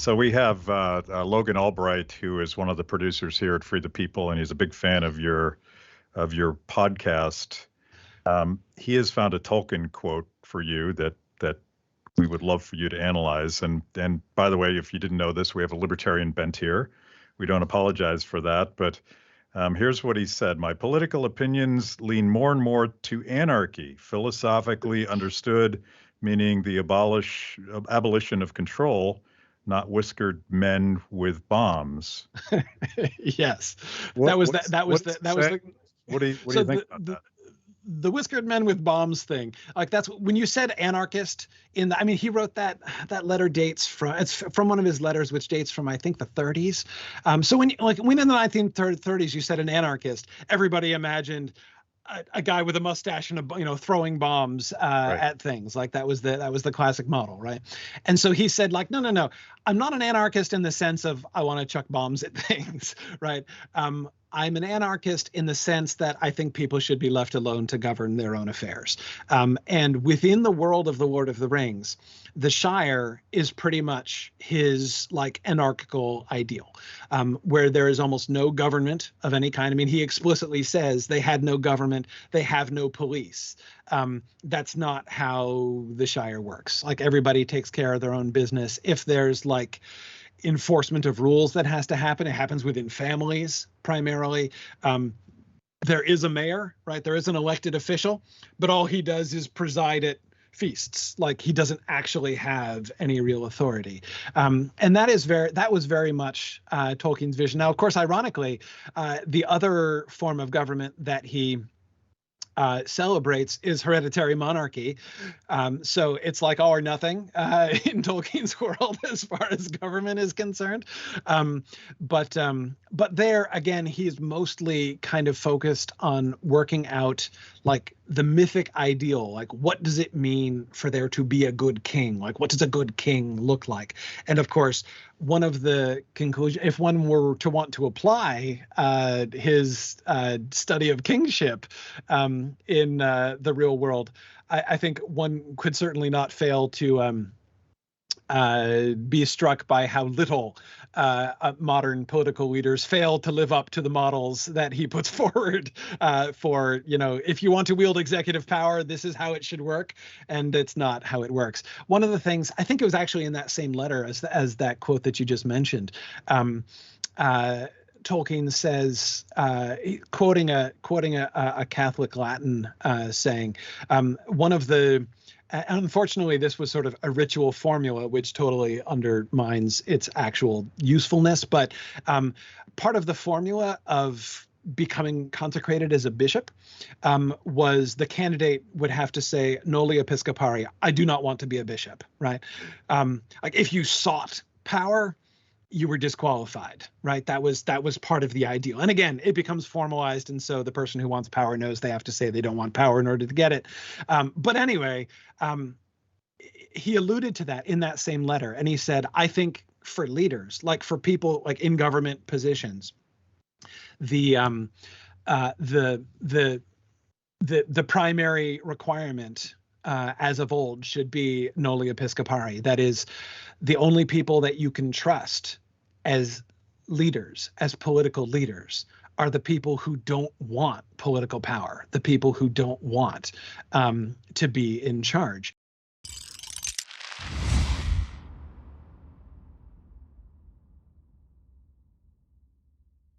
So we have Logan Albright, who is one of the producers here at Free the People, and he's a big fan of your podcast. He has found a Tolkien quote for you that we would love for you to analyze. And by the way, if you didn't know this, we have a libertarian bent here. We don't apologize for that, but here's what he said. My political opinions lean more and more to anarchy, philosophically understood, meaning the abolition of control, not whiskered men with bombs. Yes, that was the. What do you think about that? The whiskered men with bombs thing, like that's when you said anarchist he wrote that letter it's from one of his letters, which dates from, I think, the 30s. So when in the 1930s you said an anarchist, everybody imagined a guy with a mustache and throwing bombs at things. Like that was the classic model, right? And so he said, like, no, I'm not an anarchist in the sense of I want to chuck bombs at things, right? I'm an anarchist in the sense that I think people should be left alone to govern their own affairs. And within the world of the Lord of the Rings, the Shire is pretty much his anarchical ideal, where there is almost no government of any kind. I mean, he explicitly says they had no government, they have no police. That's not how the Shire works. Like, everybody takes care of their own business. If there's enforcement of rules that has to happen, it happens within families primarily. There is a mayor, right? There is an elected official, but all he does is preside at feasts. Like, he doesn't actually have any real authority. And that was very much Tolkien's vision. Now, of course, ironically, the other form of government that he celebrates is hereditary monarchy. So it's like all or nothing in Tolkien's world as far as government is concerned. But there again, he's mostly kind of focused on working out the mythic ideal. Like, what does it mean for there to be a good king? Like, what does a good king look like? And of course, one of the conclusions, if one were to want to apply his study of kingship in the real world, I think one could certainly not fail to be struck by how little modern political leaders fail to live up to the models that he puts forward for, if you want to wield executive power, this is how it should work. And it's not how it works. One of the things, I think it was actually in that same letter as that quote that you just mentioned, Tolkien says, quoting a Catholic Latin saying, one of the, unfortunately, this was sort of a ritual formula, which totally undermines its actual usefulness. But part of the formula of becoming consecrated as a bishop was the candidate would have to say, noli episcopari, I do not want to be a bishop, right? If you sought power, you were disqualified, right? That was part of the ideal. And again, it becomes formalized. And so the person who wants power knows they have to say they don't want power in order to get it. But anyway, he alluded to that in that same letter. And he said, I think for leaders, for people in government positions, the primary requirement as of old should be noli episcopari. That is, the only people that you can trust as leaders, as political leaders, are the people who don't want political power, the people who don't want to be in charge.